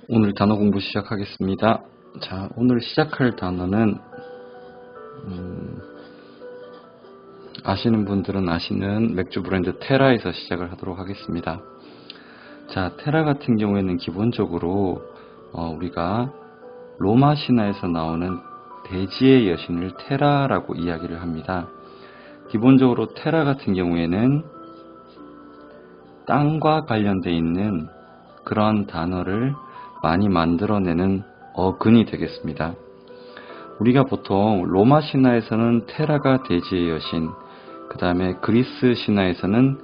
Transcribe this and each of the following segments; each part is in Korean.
오늘 단어 공부 시작하겠습니다. 자, 오늘 시작할 단어는 아시는 분들은 아시는 맥주 브랜드 테라에서 시작을 하도록 하겠습니다. 자, 테라 같은 경우에는 기본적으로 우리가 로마 신화에서 나오는 대지의 여신을 테라라고 이야기를 합니다. 기본적으로 테라 같은 경우에는 땅과 관련되어 있는 그런 단어를 많이 만들어내는 어근이 되겠습니다. 우리가 보통 로마 신화에서는 테라가 대지의 여신, 그 다음에 그리스 신화에서는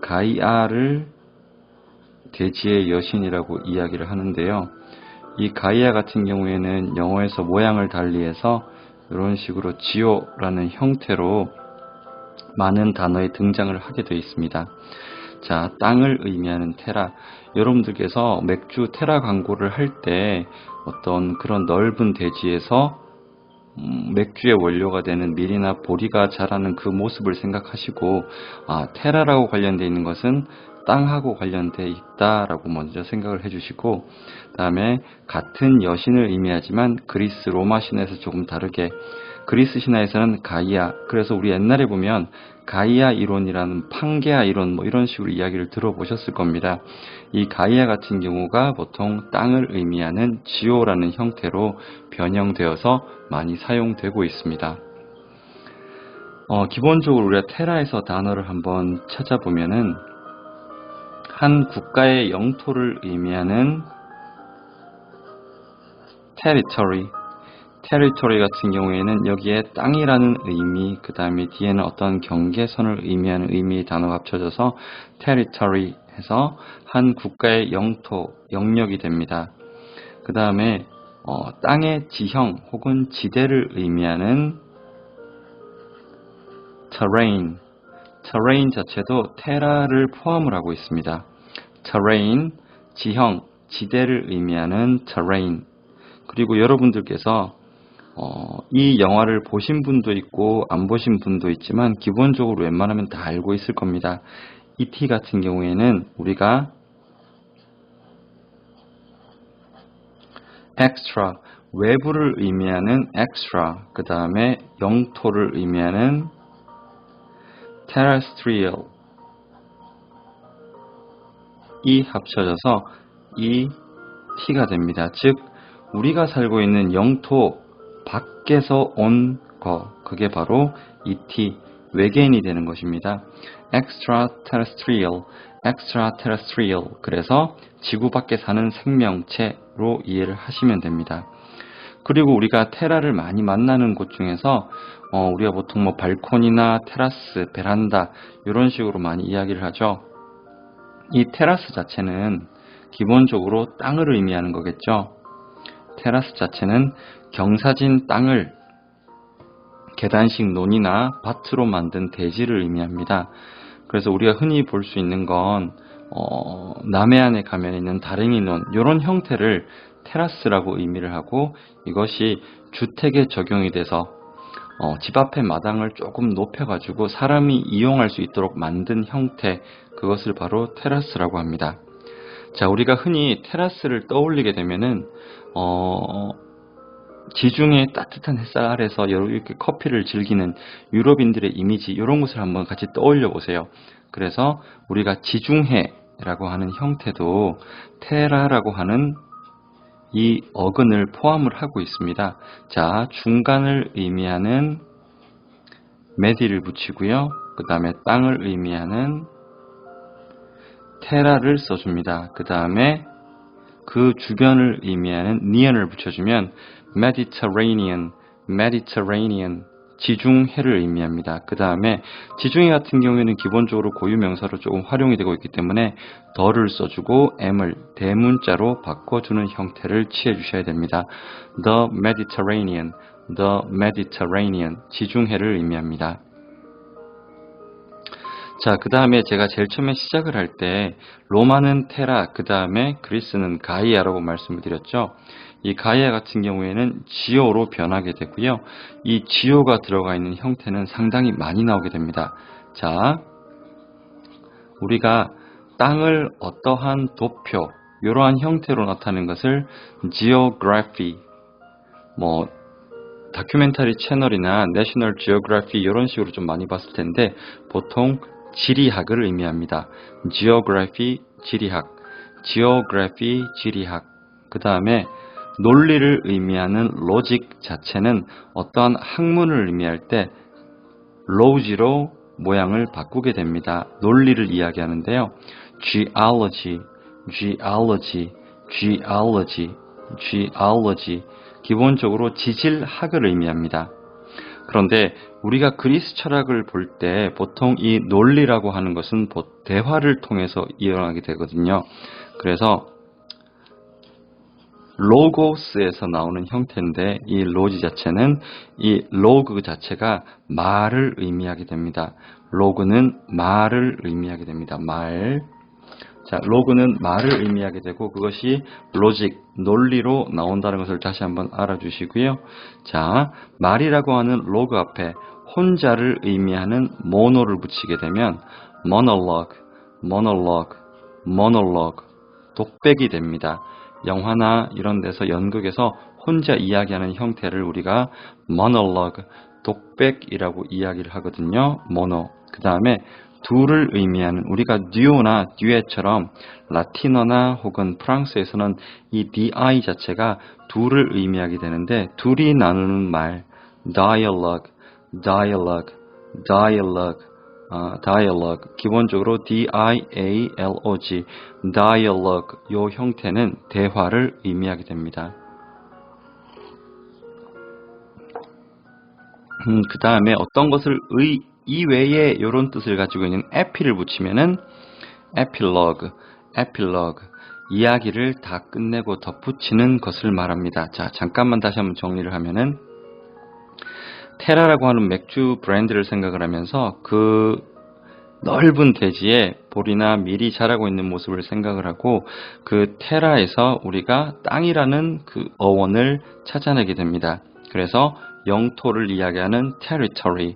가이아를 대지의 여신이라고 이야기를 하는데요. 이 가이아 같은 경우에는 영어에서 모양을 달리해서 이런 식으로 지오라는 형태로 많은 단어에 등장을 하게 되어 있습니다. 자, 땅을 의미하는 테라. 여러분들께서 맥주 테라 광고를 할 때 어떤 그런 넓은 대지에서 맥주의 원료가 되는 밀이나 보리가 자라는 그 모습을 생각하시고, 테라라고 관련되어 있는 것은 땅하고 관련되어 있다라고 먼저 생각을 해주시고, 그 다음에 같은 여신을 의미하지만 그리스 로마 신화에서 조금 다르게, 그리스 신화에서는 가이아, 그래서 우리 옛날에 보면 가이아 이론이라는 판게아 이론 이런 식으로 이야기를 들어보셨을 겁니다. 이 가이아 같은 경우가 보통 땅을 의미하는 지오라는 형태로 변형되어서 많이 사용되고 있습니다. 기본적으로 우리가 테라에서 단어를 한번 찾아보면은 한 국가의 영토를 의미하는 territory 같은 경우에는 여기에 땅이라는 의미, 그 다음에 뒤에는 어떤 경계선을 의미하는 의미의 단어가 합쳐져서 territory 해서 한 국가의 영토, 영역이 됩니다. 그 다음에 땅의 지형 혹은 지대를 의미하는 terrain 자체도 테라를 포함을 하고 있습니다. terrain, 지형, 지대를 의미하는 terrain. 그리고 여러분들께서 이 영화를 보신 분도 있고 안 보신 분도 있지만 기본적으로 웬만하면 다 알고 있을 겁니다. E.T. 같은 경우에는 우리가 extra, 외부를 의미하는 extra, 그 다음에 영토를 의미하는 terrestrial, 이 합쳐져서 E.T.가 됩니다. 즉 우리가 살고 있는 영토 밖에서 온 거, 그게 바로 ET, 외계인이 되는 것입니다. extraterrestrial, 그래서 지구 밖에 사는 생명체로 이해를 하시면 됩니다. 그리고 우리가 테라를 많이 만나는 곳 중에서 우리가 보통 발코니나 테라스, 베란다 이런 식으로 많이 이야기를 하죠. 이 테라스 자체는 기본적으로 땅을 의미하는 거겠죠. 테라스 자체는 경사진 땅을 계단식 논이나 밭으로 만든 대지를 의미합니다. 그래서 우리가 흔히 볼 수 있는 건 남해안에 가면 있는 다랭이 논 이런 형태를 테라스라고 의미를 하고, 이것이 주택에 적용이 돼서 집 앞에 마당을 조금 높여가지고 사람이 이용할 수 있도록 만든 형태, 그것을 바로 테라스라고 합니다. 자, 우리가 흔히 테라스를 떠올리게 되면은 지중해 따뜻한 햇살 아래서 이렇게 커피를 즐기는 유럽인들의 이미지, 이런 것을 한번 같이 떠올려 보세요. 그래서 우리가 지중해라고 하는 형태도 테라라고 하는 이 어근을 포함을 하고 있습니다. 자, 중간을 의미하는 메디를 붙이고요. 그 다음에 땅을 의미하는 테라를 써줍니다. 그 다음에 그 주변을 의미하는 near을 붙여주면 Mediterranean, 지중해를 의미합니다. 그 다음에 지중해 같은 경우에는 기본적으로 고유명사로 조금 활용이 되고 있기 때문에 더를 써주고 m을 대문자로 바꿔주는 형태를 취해 주셔야 됩니다. The Mediterranean, 지중해를 의미합니다. 자, 그 다음에 제가 제일 처음에 시작을 할 때 로마는 테라, 그 다음에 그리스는 가이아라고 말씀을 드렸죠. 이 가이아 같은 경우에는 지오로 변하게 되고요. 이 지오가 들어가 있는 형태는 상당히 많이 나오게 됩니다. 자, 우리가 땅을 어떠한 도표, 이러한 형태로 나타낸 것을 geography, 뭐 다큐멘터리 채널이나 내셔널 지오그래피 이런 식으로 좀 많이 봤을 텐데 보통 지리학을 의미합니다. geography, 지리학, geography, 지리학. 그 다음에 논리를 의미하는 로직 자체는 어떠한 학문을 의미할 때 로지로 모양을 바꾸게 됩니다. 논리를 이야기하는데요. geology, geology, geology, geology. 기본적으로 지질학을 의미합니다. 그런데 우리가 그리스 철학을 볼 때 보통 이 논리라고 하는 것은 대화를 통해서 일어나게 되거든요. 그래서 로고스에서 나오는 형태인데 이 로지 자체는 이 로그 자체가 말을 의미하게 됩니다. 로그는 말을 의미하게 됩니다. 말. 자, 로그는 말을 의미하게 되고 그것이 로직, 논리로 나온다는 것을 다시 한번 알아주시고요. 자, 말이라고 하는 로그 앞에 혼자를 의미하는 모노를 붙이게 되면 monologue, monologue, monologue, 독백이 됩니다. 영화나 이런 데서 연극에서 혼자 이야기하는 형태를 우리가 monologue, 독백이라고 이야기를 하거든요. mono. 그 다음에 둘을 의미하는 우리가 듀오나 듀엣처럼 라틴어나 혹은 프랑스에서는 이 di 자체가 둘을 의미하게 되는데 둘이 나누는 말 dialogue, dialogue, dialogue, dialogue 기본적으로 dialog, dialogue 요 형태는 대화를 의미하게 됩니다. 그 다음에 어떤 것을 이외에 이런 뜻을 가지고 있는 에피를 붙이면은 에필로그, 에필로그 이야기를 다 끝내고 덧붙이는 것을 말합니다. 자, 잠깐만 다시 한번 정리를 하면은 테라라고 하는 맥주 브랜드를 생각을 하면서 그 넓은 대지에 보리나 밀이 자라고 있는 모습을 생각을 하고 그 테라에서 우리가 땅이라는 그 어원을 찾아내게 됩니다. 그래서 영토를 이야기하는 territory,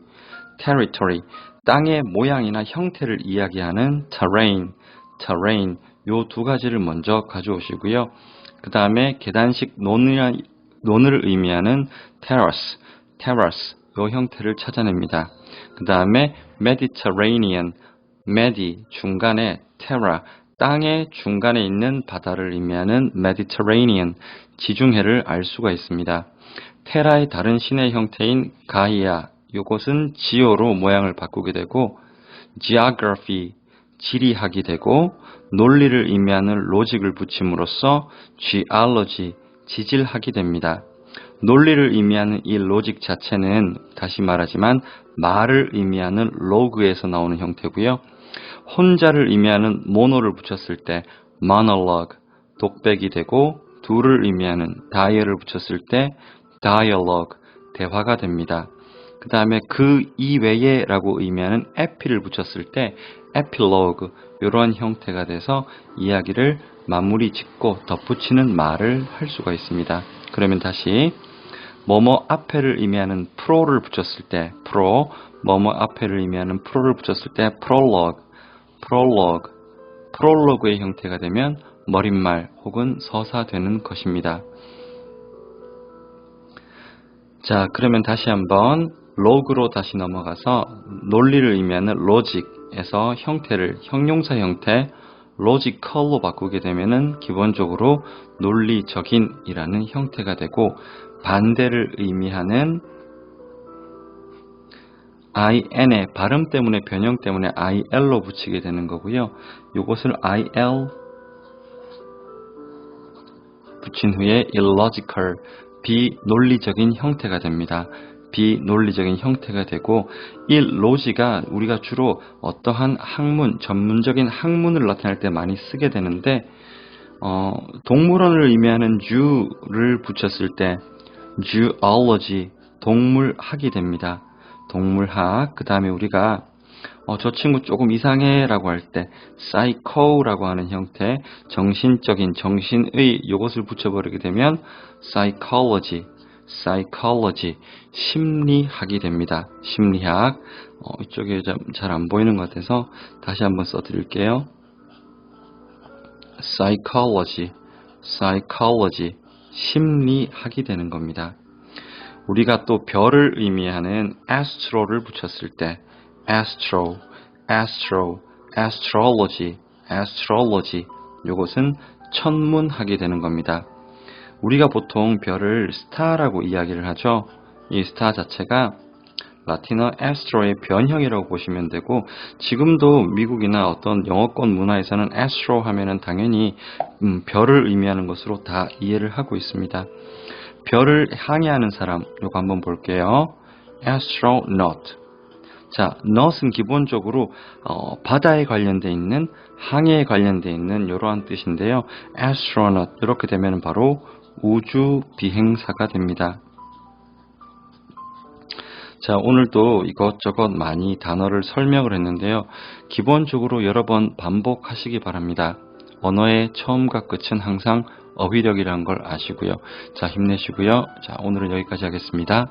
territory, 땅의 모양이나 형태를 이야기하는 terrain, terrain, 요 두 가지를 먼저 가져오시고요. 그 다음에 계단식 논을 의미하는 terrace, terrace, 요 형태를 찾아냅니다. 그 다음에 Mediterranean, Medi, 중간에 terra, 땅의 중간에 있는 바다를 의미하는 Mediterranean, 지중해를 알 수가 있습니다. 테라의 다른 신의 형태인 가이아, 이것은 지오로 모양을 바꾸게 되고 geography, 지리학이 되고 논리를 의미하는 로직을 붙임으로써 geology, 지질학이 됩니다. 논리를 의미하는 이 로직 자체는 다시 말하지만 말을 의미하는 로그에서 나오는 형태고요. 혼자를 의미하는 모노를 붙였을 때 monologue, 독백이 되고 둘을 의미하는 dial을 붙였을 때 dialogue, 대화가 됩니다. 그 다음에 그 이외에 라고 의미하는 epi를 붙였을 때 epilogue, 이러한 형태가 돼서 이야기를 마무리 짓고 덧붙이는 말을 할 수가 있습니다. 그러면 다시 뭐뭐 앞에를 의미하는 pro를 붙였을 때 pro, 뭐뭐 앞에를 의미하는 pro를 붙였을 때 prologue, prologue, prologue의 형태가 되면 머릿말 혹은 서사되는 것입니다. 자, 그러면 다시 한번 로그로 다시 넘어가서 논리를 의미하는 logic에서 형태를 형용사 형태 logical로 바꾸게 되면은 기본적으로 논리적인이라는 형태가 되고 반대를 의미하는 in의 발음 때문에 변형 때문에 il로 붙이게 되는 거고요. 이것을 il 붙인 후에 illogical, 비논리적인 형태가 됩니다. 비논리적인 형태가 되고 이 로지가 우리가 주로 어떠한 학문, 전문적인 학문을 나타낼 때 많이 쓰게 되는데 동물원을 의미하는 zoo를 붙였을 때 zoology, 동물학이 됩니다. 동물학. 그 다음에 우리가 저 친구 조금 이상해 라고 할 때 psycho라고 하는 형태, 정신적인, 정신의 이것을 붙여버리게 되면 psychology, psychology, 심리학이 됩니다. 심리학. 이쪽에 잘 안 보이는 것 같아서 다시 한번 써드릴게요. psychology, psychology, 심리학이 되는 겁니다. 우리가 또 별을 의미하는 astro를 붙였을 때 astro, astro, astrology, astrology, 이것은 천문학이 되는 겁니다. 우리가 보통 별을 스타라고 이야기를 하죠. 이 스타 자체가 라틴어 astro의 변형이라고 보시면 되고, 지금도 미국이나 어떤 영어권 문화에서는 astro 하면은 당연히 별을 의미하는 것으로 다 이해를 하고 있습니다. 별을 항해하는 사람, 이거 한번 볼게요. astronaut. 자, naut은 기본적으로 바다에 관련돼 있는, 항해에 관련돼 있는 이러한 뜻인데요. astronaut 이렇게 되면 바로 우주 비행사가 됩니다. 자, 오늘도 이것저것 많이 단어를 설명을 했는데요. 기본적으로 여러 번 반복하시기 바랍니다. 언어의 처음과 끝은 항상 어휘력이라는 걸 아시고요. 자, 힘내시고요. 자, 오늘은 여기까지 하겠습니다.